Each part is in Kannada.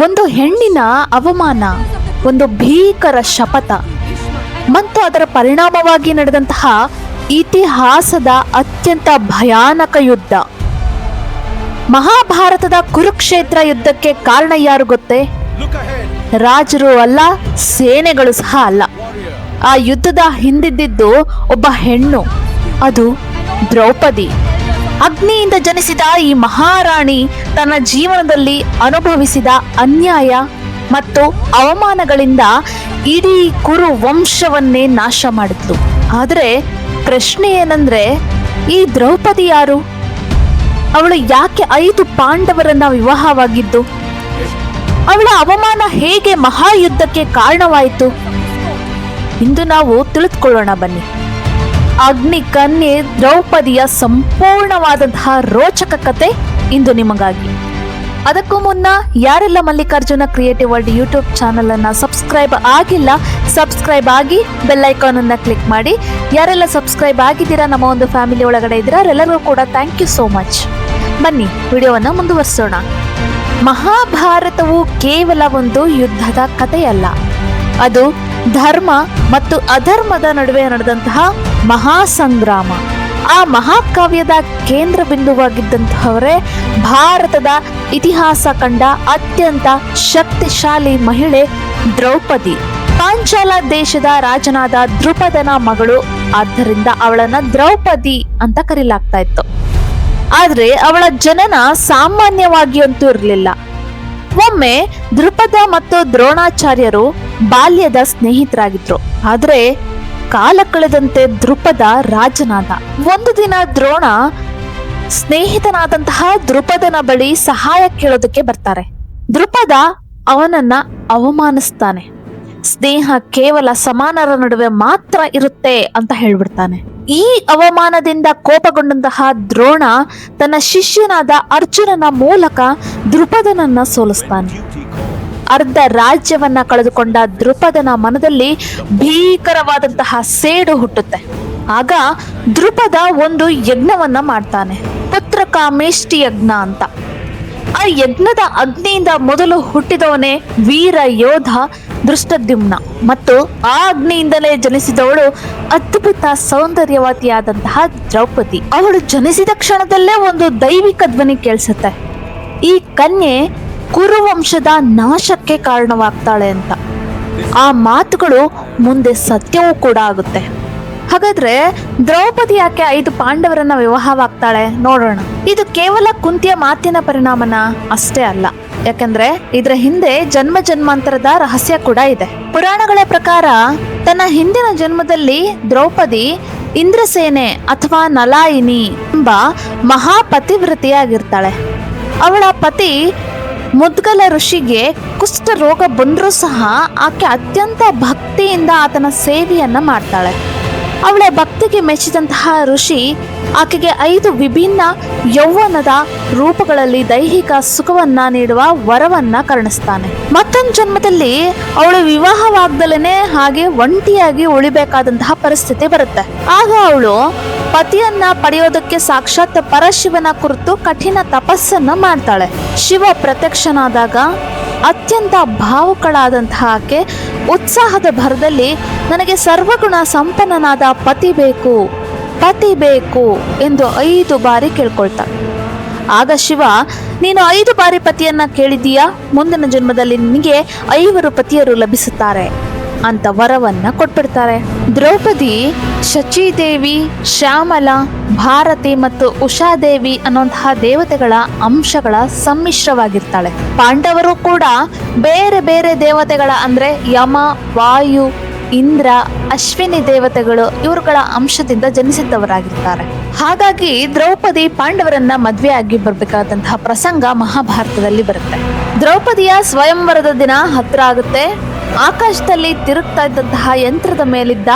ಒಂದು ಹೆಣ್ಣಿನ ಅವಮಾನ, ಒಂದು ಭೀಕರ ಶಪಥ ಮತ್ತು ಅದರ ಪರಿಣಾಮವಾಗಿ ನಡೆದಂತಹ ಇತಿಹಾಸದ ಅತ್ಯಂತ ಭಯಾನಕ ಯುದ್ಧ. ಮಹಾಭಾರತದ ಕುರುಕ್ಷೇತ್ರ ಯುದ್ಧಕ್ಕೆ ಕಾರಣ ಯಾರು ಗೊತ್ತೇ? ರಾಜರು ಅಲ್ಲ, ಸೇನೆಗಳು ಸಹ ಅಲ್ಲ. ಆ ಯುದ್ಧದ ಹಿಂದಿದ್ದು ಒಬ್ಬ ಹೆಣ್ಣು, ಅದು ದ್ರೌಪದಿ. ಅಗ್ನಿಯಿಂದ ಜನಿಸಿದ ಈ ಮಹಾರಾಣಿ ತನ್ನ ಜೀವನದಲ್ಲಿ ಅನುಭವಿಸಿದ ಅನ್ಯಾಯ ಮತ್ತು ಅವಮಾನಗಳಿಂದ ಇಡೀ ಕುರು ವಂಶವನ್ನೇ ನಾಶ ಮಾಡಿದ್ಲು. ಆದರೆ ಪ್ರಶ್ನೆ ಏನಂದ್ರೆ, ಈ ದ್ರೌಪದಿ ಯಾರು? ಅವಳು ಯಾಕೆ 5 ಪಾಂಡವರನ್ನ ವಿವಾಹವಾಗಿದ್ದು? ಅವಳ ಅವಮಾನ ಹೇಗೆ ಮಹಾಯುದ್ಧಕ್ಕೆ ಕಾರಣವಾಯಿತು? ಇಂದು ನಾವು ತಿಳಿದುಕೊಳ್ಳೋಣ ಬನ್ನಿ. ಅಗ್ನಿ ಕನ್ಯೆ ದ್ರೌಪದಿಯ ಸಂಪೂರ್ಣವಾದಂತಹ ರೋಚಕ ಕತೆ ಇಂದು ನಿಮಗಾಗಿ. ಅದಕ್ಕೂ ಮುನ್ನ ಯಾರೆಲ್ಲ Mallikarjuna creative world YouTube channel ಅನ್ನ ಸಬ್ಸ್ಕ್ರೈಬ್ ಆಗಿಲ್ಲ, ಸಬ್ಸ್ಕ್ರೈಬ್ ಆಗಿ ಬೆಲ್ ಐಕಾನ್ ಅನ್ನ ಕ್ಲಿಕ್ ಮಾಡಿ. ಯಾರೆಲ್ಲ ಸಬ್ಸ್ಕ್ರೈಬ್ ಆಗಿದ್ದೀರಾ, ನಮ್ಮ ಒಂದು ಫ್ಯಾಮಿಲಿ ಒಳಗಡೆ ಇದ್ದೀರಾ, ಅವರೆಲ್ಲರೂ ಕೂಡ ಥ್ಯಾಂಕ್ ಯು ಸೋ ಮಚ್. ಬನ್ನಿ ವಿಡಿಯೋವನ್ನ ಮುಂದುವರಿಸೋಣ. ಮಹಾಭಾರತವು ಕೇವಲ ಒಂದು ಯುದ್ಧದ ಕಥೆಯಲ್ಲ, ಅದು ಧರ್ಮ ಮತ್ತು ಅಧರ್ಮದ ನಡುವೆ ನಡೆದಂತಹ ಮಹಾಸಂಗ್ರಾಮ. ಆ ಮಹಾಕಾವ್ಯದ ಕೇಂದ್ರ ಬಿಂದುವಾಗಿದ್ದಂತಹವರೇ ಭಾರತದ ಇತಿಹಾಸ ಕಂಡ ಅತ್ಯಂತ ಶಕ್ತಿಶಾಲಿ ಮಹಿಳೆ ದ್ರೌಪದಿ. ಪಾಂಚಾಲ ದೇಶದ ರಾಜನಾದ ದ್ರುಪದನ ಮಗಳು, ಆದ್ದರಿಂದ ಅವಳನ್ನ ದ್ರೌಪದಿ ಅಂತ ಕರೀಲಾಗ್ತಾ ಇತ್ತು. ಆದ್ರೆ ಅವಳ ಜನನ ಸಾಮಾನ್ಯವಾಗಿ ಅಂತೂ ಇರಲಿಲ್ಲ. ಒಮ್ಮೆ ದ್ರುಪದ ಮತ್ತು ದ್ರೋಣಾಚಾರ್ಯರು ಬಾಲ್ಯದ ಸ್ನೇಹಿತರಾಗಿದ್ರು. ಆದ್ರೆ ಕಾಲ ಕಳೆದಂತೆ ದ್ರುಪದ ರಾಜನಾದ. ಒಂದು ದಿನ ದ್ರೋಣ ಸ್ನೇಹಿತನಾದಂತಹ ದ್ರುಪದನ ಬಳಿ ಸಹಾಯ ಕೇಳೋದಕ್ಕೆ ಬರ್ತಾರೆ. ದ್ರುಪದ ಅವನನ್ನ ಅವಮಾನಿಸ್ತಾನೆ. ಸ್ನೇಹ ಕೇವಲ ಸಮಾನರ ನಡುವೆ ಮಾತ್ರ ಇರುತ್ತೆ ಅಂತ ಹೇಳ್ಬಿಡ್ತಾನೆ. ಈ ಅವಮಾನದಿಂದ ಕೋಪಗೊಂಡಂತಹ ದ್ರೋಣ ತನ್ನ ಶಿಷ್ಯನಾದ ಅರ್ಜುನನ ಮೂಲಕ ದ್ರುಪದನನ್ನ ಸೋಲಿಸ್ತಾನೆ. ಅರ್ಧ ರಾಜ್ಯವನ್ನ ಕಳೆದುಕೊಂಡ ದ್ರುಪದನ ಮನದಲ್ಲಿ ಭೀಕರವಾದಂತಹ ಸೇಡು ಹುಟ್ಟುತ್ತೆ. ಆಗ ದ್ರುಪದ ಒಂದು ಯಜ್ಞವನ್ನ ಮಾಡ್ತಾನೆ, ಪುತ್ರಕಾಮೇಷ್ಟಿ ಯಜ್ಞ ಅಂತ. ಆ ಯಜ್ಞದ ಅಗ್ನಿಯಿಂದ ಮೊದಲು ಹುಟ್ಟಿದವನೇ ವೀರ ಯೋಧ ದೃಷ್ಟದ್ಯುಮ್ನ, ಮತ್ತು ಆ ಅಗ್ನಿಯಿಂದಲೇ ಜನಿಸಿದವಳು ಅದ್ಭುತ ಸೌಂದರ್ಯವತಿಯಾದಂತಹ ದ್ರೌಪದಿ. ಅವಳು ಜನಿಸಿದ ಕ್ಷಣದಲ್ಲೇ ಒಂದು ದೈವಿಕ ಧ್ವನಿ ಕೇಳಿಸುತ್ತೆ, ಈ ಕನ್ಯೆ ಕುರುವಂಶದ ನಾಶಕ್ಕೆ ಕಾರಣವಾಗ್ತಾಳೆ ಅಂತ. ಆ ಮಾತುಗಳು ಮುಂದೆ ಸತ್ಯವೂ ಕೂಡ ಆಗುತ್ತೆ. ಹಾಗಾದ್ರೆ ದ್ರೌಪದಿ ಯಾಕೆ 5 ಪಾಂಡವರನ್ನ ವಿವಾಹವಾಗ್ತಾಳೆ ನೋಡೋಣ. ಇದು ಕೇವಲ ಕುಂತಿಯ ಮಾತಿನ ಪರಿಣಾಮನ ಅಷ್ಟೇ ಅಲ್ಲ, ಯಾಕಂದ್ರೆ ಇದರ ಹಿಂದೆ ಜನ್ಮ ಜನ್ಮಾಂತರದ ರಹಸ್ಯ ಕೂಡ ಇದೆ. ಪುರಾಣಗಳ ಪ್ರಕಾರ ತನ್ನ ಹಿಂದಿನ ಜನ್ಮದಲ್ಲಿ ದ್ರೌಪದಿ ಇಂದ್ರಸೇನೆ ಅಥವಾ ನಲಾಯಿನಿ ಎಂಬ ಮಹಾಪತಿವ್ರತಿಯಾಗಿರ್ತಾಳೆ. ಅವಳ ಪತಿ ಮುದ್ಗಲ ಋಷಿಗೆ ಕುಷ್ಠ ರೋಗ ಬಂದರೂ ಸಹ ಆಕೆ ಅತ್ಯಂತ ಭಕ್ತಿಯಿಂದ ಆತನ ಸೇವೆಯನ್ನ ಮಾಡ್ತಾಳೆ. ಅವಳ ಭಕ್ತಿಗೆ ಮೆಚ್ಚಿದಂತಹ ಋಷಿ ಆಕೆಗೆ 5 ವಿಭಿನ್ನ ಯೌವನದ ರೂಪಗಳಲ್ಲಿ ದೈಹಿಕ ಸುಖವನ್ನ ನೀಡುವ ವರವನ್ನ ಕರುಣಿಸ್ತಾನೆ. ಮತ್ತೊಂದು ಜನ್ಮದಲ್ಲಿ ಅವಳು ವಿವಾಹವಾಗ್ದಲೇನೆ ಹಾಗೆ ಒಂಟಿಯಾಗಿ ಉಳಿಬೇಕಾದಂತಹ ಪರಿಸ್ಥಿತಿ ಬರುತ್ತೆ. ಆಗ ಅವಳು ಪತಿಯನ್ನ ಪಡೆಯೋದಕ್ಕೆ ಸಾಕ್ಷಾತ್ ಪರಶಿವನ ಕುರಿತು ಕಠಿಣ ತಪಸ್ಸನ್ನ ಮಾಡ್ತಾಳೆ. ಶಿವ ಪ್ರತ್ಯಕ್ಷನಾದಾಗ ಅತ್ಯಂತ ಭಾವುಕಳಾದಂತಹ ಆಕೆ ಉತ್ಸಾಹದ ಭರದಲ್ಲಿ, ನನಗೆ ಸರ್ವಗುಣ ಸಂಪನ್ನನಾದ ಪತಿ ಬೇಕು, ಪತಿ ಬೇಕು ಎಂದು 5 ಬಾರಿ ಕೇಳ್ಕೊಳ್ತಾಳೆ. ಆಗ ಶಿವ, ನೀನು 5 ಬಾರಿ ಪತಿಯನ್ನ ಕೇಳಿದೀಯಾ, ಮುಂದಿನ ಜನ್ಮದಲ್ಲಿ ನಿನಗೆ 5 ಪತಿಯರು ಲಭಿಸುತ್ತಾರೆ ಅಂತ ವರವನ್ನ ಕೊಟ್ಬಿಡ್ತಾರೆ. ದ್ರೌಪದಿ ಶಚೀದೇವಿ, ಶ್ಯಾಮಲ, ಭಾರತಿ ಮತ್ತು ಉಷಾದೇವಿ ಅನ್ನುವಂತಹ ದೇವತೆಗಳ ಅಂಶಗಳ ಸಮ್ಮಿಶ್ರವಾಗಿರ್ತಾಳೆ. ಪಾಂಡವರು ಕೂಡ ಬೇರೆ ಬೇರೆ ದೇವತೆಗಳ ಅಂದ್ರೆ ಯಮ, ವಾಯು, ಇಂದ್ರ, ಅಶ್ವಿನಿ ದೇವತೆಗಳು ಇವರುಗಳ ಅಂಶದಿಂದ ಜನಿಸಿದ್ದವರಾಗಿರ್ತಾರೆ. ಹಾಗಾಗಿ ದ್ರೌಪದಿ ಪಾಂಡವರನ್ನ ಮದ್ವೆ ಆಗಿ ಬರ್ಬೇಕಾದಂತಹ ಪ್ರಸಂಗ ಮಹಾಭಾರತದಲ್ಲಿ ಬರುತ್ತೆ. ದ್ರೌಪದಿಯ ಸ್ವಯಂವರದ ದಿನ ಹತ್ರ ಆಗುತ್ತೆ. ಆಕಾಶದಲ್ಲಿ ತಿರುಗ್ತಾ ಇದ್ದಂತಹ ಯಂತ್ರದ ಮೇಲಿದ್ದ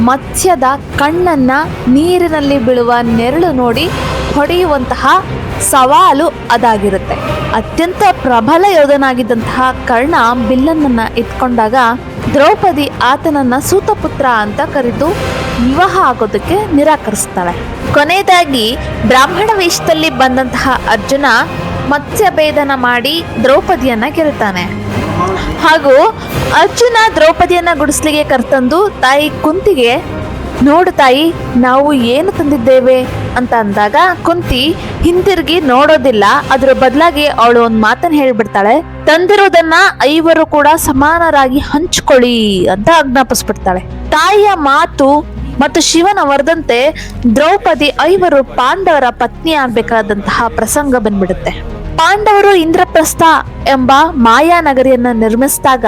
ಮತ್ಸ್ಯದ ಕಣ್ಣನ್ನ ನೀರಿನಲ್ಲಿ ಬೀಳುವ ನೆರಳು ನೋಡಿ ಹೊಡೆಯುವಂತಹ ಸವಾಲು ಅದಾಗಿರುತ್ತೆ. ಅತ್ಯಂತ ಪ್ರಬಲ ಯೋಧನಾಗಿದ್ದಂತಹ ಕರ್ಣ ಬಿಲ್ಲನ್ನ ಎತ್ಕೊಂಡಾಗ ದ್ರೌಪದಿ ಆತನನ್ನ ಸೂತಪುತ್ರ ಅಂತ ಕರೆದು ವಿವಾಹ ಆಗೋದಕ್ಕೆ ನಿರಾಕರಿಸ್ತಾಳೆ. ಕೊನೆಯದಾಗಿ ಬ್ರಾಹ್ಮಣ ವೇಷದಲ್ಲಿ ಬಂದಂತಹ ಅರ್ಜುನ ಮತ್ಸ್ಯ ಭೇದನ ಮಾಡಿ ದ್ರೌಪದಿಯನ್ನ ಗೆಲ್ತಾನೆ. ಹಾಗೂ ಅರ್ಜುನ ದ್ರೌಪದಿಯನ್ನ ಗುಡಿಸ್ಲಿಗೆ ಕರ್ತಂದು ತಾಯಿ ಕುಂತಿಗೆ, ನೋಡು ತಾಯಿ, ನಾವು ಏನು ತಂದಿದ್ದೇವೆ ಅಂತ ಅಂದಾಗ ಕುಂತಿ ಹಿಂತಿರುಗಿ ನೋಡೋದಿಲ್ಲ. ಅದ್ರ ಬದಲಾಗಿ ಅವಳು ಒಂದು ಮಾತನ್ನ ಹೇಳ್ಬಿಡ್ತಾಳೆ, ತಂದಿರೋದನ್ನ 5 ಕೂಡ ಸಮಾನರಾಗಿ ಹಂಚ್ಕೊಳ್ಳಿ ಅಂತ ಆಜ್ಞಾಪಿಸ್ಬಿಡ್ತಾಳೆ. ತಾಯಿಯ ಮಾತು ಮತ್ತು ಶಿವನ ವರದಂತೆ ದ್ರೌಪದಿ 5 ಪಾಂಡವರ ಪತ್ನಿ ಆಗ್ಬೇಕಾದಂತಹ ಪ್ರಸಂಗ ಬಂದ್ಬಿಡುತ್ತೆ. ಪಾಂಡವರು ಇಂದ್ರಪ್ರಸ್ಥ ಎಂಬ ಮಾಯಾನಗರಿಯನ್ನ ನಿರ್ಮಿಸಿದಾಗ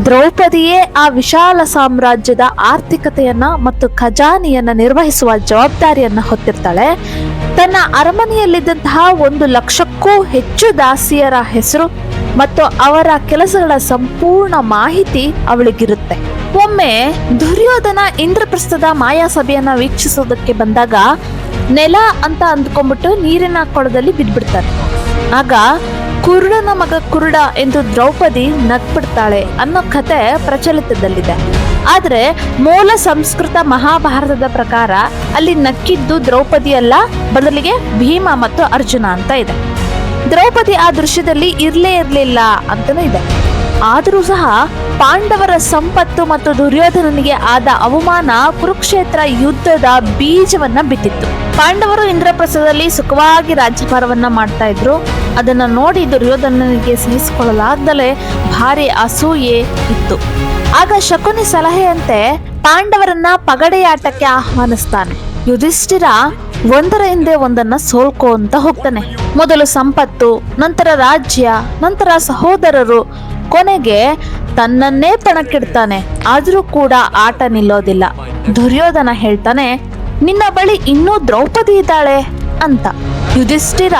ದ್ರೌಪದಿಯೇ ಆ ವಿಶಾಲ ಸಾಮ್ರಾಜ್ಯದ ಆರ್ಥಿಕತೆಯನ್ನ ಮತ್ತು ಖಜಾನೆಯನ್ನ ನಿರ್ವಹಿಸುವ ಜವಾಬ್ದಾರಿಯನ್ನ ಹೊತ್ತಿರ್ತಾಳೆ. ತನ್ನ ಅರಮನೆಯಲ್ಲಿದ್ದಂತಹ 100,000ಕ್ಕೂ ಹೆಚ್ಚು ದಾಸಿಯರ ಹೆಸರು ಮತ್ತು ಅವರ ಕೆಲಸಗಳ ಸಂಪೂರ್ಣ ಮಾಹಿತಿ ಅವಳಿಗಿರುತ್ತೆ. ಒಮ್ಮೆ ದುರ್ಯೋಧನ ಇಂದ್ರಪ್ರಸ್ಥದ ಮಾಯಾ ಸಭೆಯನ್ನ ವೀಕ್ಷಿಸೋದಕ್ಕೆ ಬಂದಾಗ ನೆಲ ಅಂತ ಅಂದ್ಕೊಂಡ್ಬಿಟ್ಟು ನೀರಿನ ಕೊಳದಲ್ಲಿ ಬಿದ್ಬಿಡ್ತಾರೆ. ಆಗ ಕುರುಡನ ಮಗ ಕುರುಡ ಎಂದು ದ್ರೌಪದಿ ನಗ್ಬಿಡ್ತಾಳೆ ಅನ್ನೋ ಕಥೆ ಪ್ರಚಲಿತದಲ್ಲಿದೆ. ಆದ್ರೆ ಮೂಲ ಸಂಸ್ಕೃತ ಮಹಾಭಾರತದ ಪ್ರಕಾರ ಅಲ್ಲಿ ನಕ್ಕಿದ್ದು ದ್ರೌಪದಿ ಅಲ್ಲ, ಬದಲಿಗೆ ಭೀಮ ಮತ್ತು ಅರ್ಜುನ ಅಂತ ಇದೆ. ದ್ರೌಪದಿ ಆ ದೃಶ್ಯದಲ್ಲಿ ಇರ್ಲಿಲ್ಲ ಅಂತನೂ ಇದೆ. ಆದರೂ ಸಹ ಪಾಂಡವರ ಸಂಪತ್ತು ಮತ್ತು ದುರ್ಯೋಧನನಿಗೆ ಆದ ಅವಮಾನ ಕುರುಕ್ಷೇತ್ರ ಯುದ್ಧದ ಬೀಜವನ್ನ ಬಿತ್ತಿತ್ತು. ಪಾಂಡವರು ಇಂದ್ರಪ್ರಸ್ಥದಲ್ಲಿ ಸುಖವಾಗಿ ರಾಜ್ಯಭಾರವನ್ನ ಮಾಡ್ತಾ ಇದ್ರು. ಅದನ್ನ ನೋಡಿ ದುರ್ಯೋಧನನಿಗೆ ಸಹಿಸಿಕೊಳ್ಳಲಾಗದಲೇ ಭಾರಿ ಅಸೂಯೆ ಇತ್ತು. ಆಗ ಶಕುನಿ ಸಲಹೆಯಂತೆ ಪಾಂಡವರನ್ನ ಪಗಡೆಯಾಟಕ್ಕೆ ಆಹ್ವಾನಿಸ್ತಾನೆ. ಯುಧಿಷ್ಠಿರ ಒಂದರ ಹಿಂದೆ ಒಂದನ್ನ ಸೋಲ್ಕೋ ಅಂತ ಹೋಗ್ತಾನೆ. ಮೊದಲು ಸಂಪತ್ತು, ನಂತರ ರಾಜ್ಯ, ನಂತರ ಸಹೋದರರು, ಕೊನೆಗೆ ತನ್ನನ್ನೇ ಪಣಕ್ಕಿಡ್ತಾನೆ. ಆದ್ರೂ ಕೂಡ ಆಟ ನಿಲ್ಲೋದಿಲ್ಲ. ದುರ್ಯೋಧನ ಹೇಳ್ತಾನೆ, ನಿನ್ನ ಬಳಿ ಇನ್ನೂ ದ್ರೌಪದಿ ಇದ್ದಾಳೆ ಅಂತ. ಯುಧಿಷ್ಠಿರ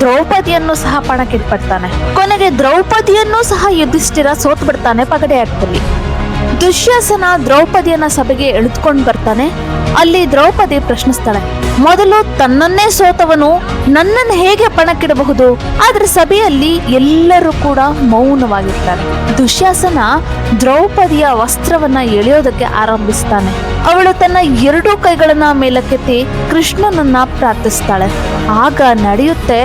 ದ್ರೌಪದಿಯನ್ನು ಸಹ ಪಣಕ್ಕಿಟ್ಬಿಡ್ತಾನೆ. ಕೊನೆಗೆ ದ್ರೌಪದಿಯನ್ನು ಸಹ ಯುಧಿಷ್ಠಿರ ಸೋತ್ ಬಿಡ್ತಾನೆ ಪಗಡೆಯಾಟದಲ್ಲಿ. ದುಶ್ಯಾಸನ ದ್ರೌಪದಿಯನ್ನ ಸಭೆಗೆ ಎಳೆದುಕೊಂಡು ಬರ್ತಾನೆ. ಅಲ್ಲಿ ದ್ರೌಪದಿ ಪ್ರಶ್ನಿಸ್ತಾಳೆ, ಮೊದಲು ತನ್ನನ್ನೇ ಸೋತವನು ನನ್ನನ್ನು ಹೇಗೆ ಪಣಕ್ಕಿಡಬಹುದು? ಆದ್ರೆ ಸಭೆಯಲ್ಲಿ ಎಲ್ಲರೂ ಕೂಡ ಮೌನವಾಗಿರ್ತಾರೆ. ದುಶ್ಯಾಸನ ದ್ರೌಪದಿಯ ವಸ್ತ್ರವನ್ನ ಎಳೆಯೋದಕ್ಕೆ ಆರಂಭಿಸ್ತಾನೆ. ಅವಳು ತನ್ನ 2 ಕೈಗಳನ್ನ ಮೇಲಕ್ಕೆತ್ತಿ ಕೃಷ್ಣನನ್ನ ಪ್ರಾರ್ಥಿಸ್ತಾಳೆ. ಆಗ ನಡೆಯುತ್ತೆ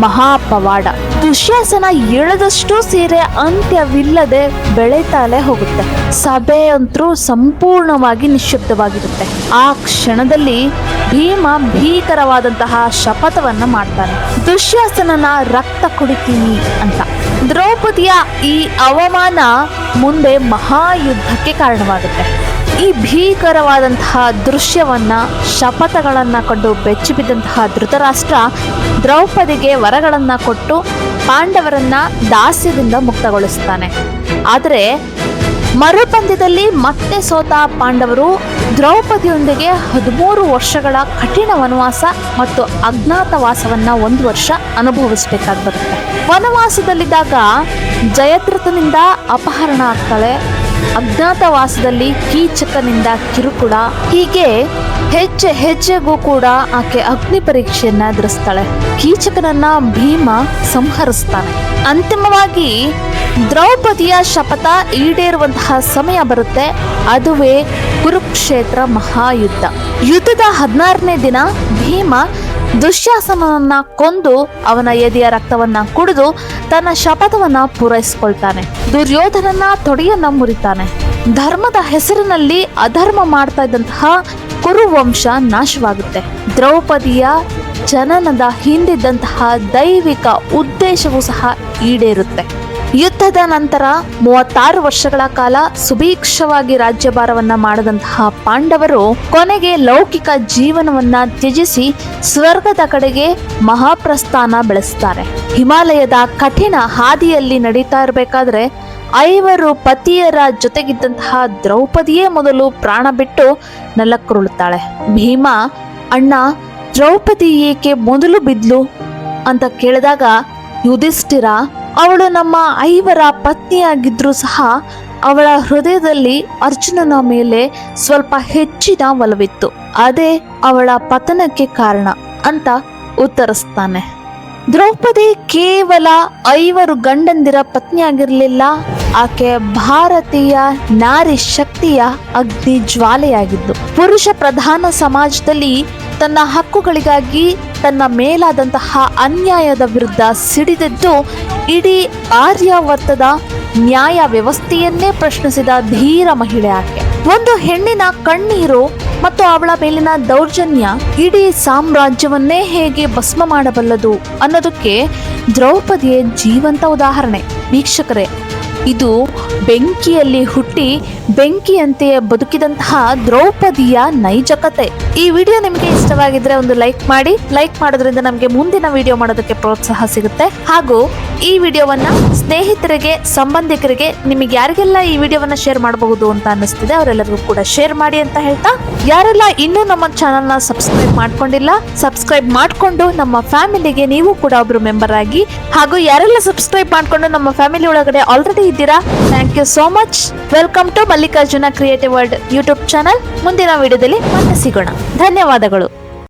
ಮಹಾಪವಾಡ. ದುಶ್ಯಾಸನ ಎಳೆದಷ್ಟು ಸೀರೆ ಅಂತ್ಯವಿಲ್ಲದೆ ಬೆಳೆತಾಲೆ ಹೋಗುತ್ತೆ. ಸಭೆ ಅಂತೂ ಸಂಪೂರ್ಣವಾಗಿ ನಿಶ್ಶಬ್ದವಾಗಿರುತ್ತೆ. ಆ ಕ್ಷಣದಲ್ಲಿ ಭೀಮ ಭೀಕರವಾದಂತಹ ಶಪಥವನ್ನ ಮಾಡ್ತಾನೆ, ದುಶ್ಯಾಸನನ ರಕ್ತ ಕುಡಿತೀನಿ ಅಂತ. ದ್ರೌಪದಿಯ ಈ ಅವಮಾನ ಮುಂದೆ ಮಹಾಯುದ್ಧಕ್ಕೆ ಕಾರಣವಾಗುತ್ತೆ. ಈ ಭೀಕರವಾದಂತಹ ದೃಶ್ಯವನ್ನ, ಶಪಥಗಳನ್ನ ಕಂಡು ಬೆಚ್ಚಿ ಬಿದ್ದಂತಹ ಧೃತರಾಷ್ಟ್ರ ದ್ರೌಪದಿಗೆ ವರಗಳನ್ನ ಕೊಟ್ಟು ಪಾಂಡವರನ್ನ ದಾಸ್ಯದಿಂದ ಮುಕ್ತಗೊಳಿಸ್ತಾನೆ. ಆದರೆ ಮರುಪಂದ್ಯದಲ್ಲಿ ಮತ್ತೆ ಸೋತ ಪಾಂಡವರು ದ್ರೌಪದಿಯೊಂದಿಗೆ 13 ವರ್ಷಗಳ ಕಠಿಣ ವನವಾಸ ಮತ್ತು ಅಜ್ಞಾತವಾಸವನ್ನ 1 ವರ್ಷ ಅನುಭವಿಸಬೇಕಾಗಿ ಬರುತ್ತೆ. ವನವಾಸದಲ್ಲಿದ್ದಾಗ ಜಯದ್ರಥನಿಂದ ಅಪಹರಣ ಆಗ್ತಾಳೆ. ಅಜ್ಞಾತವಾಸದಲ್ಲಿ ಕೀಚಕನಿಂದ ಕಿರುಕುಳ. ಹೀಗೆ ಹೆಜ್ಜೆ ಹೆಜ್ಜೆಗೂ ಕೂಡ ಆಕೆ ಅಗ್ನಿ ಪರೀಕ್ಷೆಯನ್ನ ಎದುರಿಸ್ತಾಳೆ. ಕೀಚಕನನ್ನ ಭೀಮ ಸಂಹರಿಸ್ತಾನೆ. ಅಂತಿಮವಾಗಿ ದ್ರೌಪದಿಯ ಶಪಥ ಈಡೇರುವಂತಹ ಸಮಯ ಬರುತ್ತೆ. ಅದುವೇ ಕುರುಕ್ಷೇತ್ರ ಮಹಾಯುದ್ಧ. ಯುದ್ಧದ 16ನೇ ದಿನ ಭೀಮ ದುಶ್ಯಾಸನನ್ನ ಕೊಂದು ಅವನ ಎದೆಯ ರಕ್ತವನ್ನ ಕುಡಿದು ತನ್ನ ಶಪಥವನ್ನ ಪೂರೈಸಿಕೊಳ್ತಾನೆ. ದುರ್ಯೋಧನನ ತೊಡೆಯನ್ನ ಮುರಿತಾನೆ. ಧರ್ಮದ ಹೆಸರಿನಲ್ಲಿ ಅಧರ್ಮ ಮಾಡ್ತಾ ಇದ್ದಂತಹ ಕುರುವಂಶ ನಾಶವಾಗುತ್ತೆ. ದ್ರೌಪದಿಯ ಜನನದ ಹಿಂದಿದ್ದಂತಹ ದೈವಿಕ ಉದ್ದೇಶವೂ ಸಹ ಈಡೇರುತ್ತೆ. ಯುದ್ಧದ ನಂತರ 36 ವರ್ಷಗಳ ಕಾಲ ಸುಭೀಕ್ಷವಾಗಿ ರಾಜ್ಯಭಾರವನ್ನ ಮಾಡದಂತಹ ಪಾಂಡವರು ಕೊನೆಗೆ ಲೌಕಿಕ ಜೀವನವನ್ನ ತ್ಯಜಿಸಿ ಸ್ವರ್ಗದ ಕಡೆಗೆ ಮಹಾಪ್ರಸ್ಥಾನ ಬೆಳೆಸ್ತಾರೆ. ಹಿಮಾಲಯದ ಕಠಿಣ ಹಾದಿಯಲ್ಲಿ ನಡೀತಾ ಇರಬೇಕಾದ್ರೆ 5 ಪತಿಯರ ಜೊತೆಗಿದ್ದಂತಹ ದ್ರೌಪದಿಯೇ ಮೊದಲು ಪ್ರಾಣ ಬಿಟ್ಟು ನೆಲಕ್ಕುರುಳುತ್ತಾಳೆ. ಭೀಮ, ಅಣ್ಣ, ದ್ರೌಪದಿ ಏಕೆ ಮೊದಲು ಬಿದ್ಲು ಅಂತ ಕೇಳಿದಾಗ ಯುಧಿಷ್ಠಿರ, ಅವಳು ನಮ್ಮ 5 ಪತ್ನಿಯಾಗಿದ್ರೂ ಸಹ ಅವಳ ಹೃದಯದಲ್ಲಿ ಅರ್ಜುನನ ಮೇಲೆ ಸ್ವಲ್ಪ ಹೆಚ್ಚಿನ ಒಲವಿತ್ತು. ಅದೇ ಅವಳ ಪತನಕ್ಕೆ ಕಾರಣ ಅಂತ ಉತ್ತರಿಸ್ತಾನೆ. ದ್ರೌಪದಿ ಕೇವಲ 5 ಗಂಡಂದಿರ ಪತ್ನಿಯಾಗಿರಲಿಲ್ಲ. ಆಕೆ ಭಾರತೀಯ ನಾರಿ ಶಕ್ತಿಯ ಅಗ್ನಿ ಜ್ವಾಲೆಯಾಗಿದ್ದು. ಪುರುಷ ಪ್ರಧಾನ ಸಮಾಜದಲ್ಲಿ ತನ್ನ ಹಕ್ಕುಗಳಿಗಾಗಿ ತನ್ನ ಮೇಲಾದಂತಹ ಅನ್ಯಾಯದ ವಿರುದ್ಧ ಸಿಡಿದೆದ್ದು ಇಡೀ ಆರ್ಯಾವರ್ತದ ನ್ಯಾಯ ವ್ಯವಸ್ಥೆಯನ್ನೇ ಪ್ರಶ್ನಿಸಿದ ಧೀರ ಮಹಿಳೆ ಆಕೆ. ಒಂದು ಹೆಣ್ಣಿನ ಕಣ್ಣೀರು ಮತ್ತು ಅವಳ ಮೇಲಿನ ದೌರ್ಜನ್ಯ ಇಡೀ ಸಾಮ್ರಾಜ್ಯವನ್ನೇ ಹೇಗೆ ಭಸ್ಮ ಮಾಡಬಲ್ಲದು ಅನ್ನೋದಕ್ಕೆ ದ್ರೌಪದಿಯೇ ಜೀವಂತ ಉದಾಹರಣೆ. ವೀಕ್ಷಕರೇ, ಇದು ಬೆಂಕಿಯಲ್ಲಿ ಹುಟ್ಟಿ ಬೆಂಕಿಯಂತೆಯೇ ಬದುಕಿದಂತಹ ದ್ರೌಪದಿಯ ನೈಜ ಕತೆ. ಈ ವಿಡಿಯೋ ನಿಮಗೆ ಇಷ್ಟವಾಗಿದ್ರೆ ಒಂದು ಲೈಕ್ ಮಾಡಿ. ಲೈಕ್ ಮಾಡೋದ್ರಿಂದ ನಮಗೆ ಮುಂದಿನ ವಿಡಿಯೋ ಮಾಡೋದಕ್ಕೆ ಪ್ರೋತ್ಸಾಹ ಸಿಗುತ್ತೆ. ಹಾಗೂ ಈ ವಿಡಿಯೋವನ್ನ ಸ್ನೇಹಿತರಿಗೆ, ಸಂಬಂಧಿಕರಿಗೆ, ನಿಮಗೆ ಯಾರಿಗೆಲ್ಲ ಈ ವಿಡಿಯೋವನ್ನ ಶೇರ್ ಮಾಡಬಹುದು ಅಂತ ಅನ್ನಿಸ್ತಿದೆ ಅವರೆಲ್ಲರಿಗೂ ಕೂಡ ಶೇರ್ ಮಾಡಿ ಅಂತ ಹೇಳ್ತಾ, ಯಾರೆಲ್ಲ ಇನ್ನೂ ನಮ್ಮ ಚಾನಲ್ನ ಸಬ್ಸ್ಕ್ರೈಬ್ ಮಾಡ್ಕೊಂಡಿಲ್ಲ, ಸಬ್ಸ್ಕ್ರೈಬ್ ಮಾಡ್ಕೊಂಡು ನಮ್ಮ ಫ್ಯಾಮಿಲಿಗೆ ನೀವು ಕೂಡ ಒಬ್ರು ಮೆಂಬರ್ ಆಗಿ. ಹಾಗೂ ಯಾರೆಲ್ಲ ಸಬ್ಸ್ಕ್ರೈಬ್ ಮಾಡ್ಕೊಂಡು ನಮ್ಮ ಫ್ಯಾಮಿಲಿ ಒಳಗಡೆ ಆಲ್ರೆಡಿ ಇದ್ದೀರಾ, thank you so much. Welcome to Mallikarjuna creative world YouTube channel. ಮುಂದಿನ ವಿಡಿಯೋದಲ್ಲಿ ಮತ್ತೆ ಸಿಗೋಣ. ಧನ್ಯವಾದಗಳು.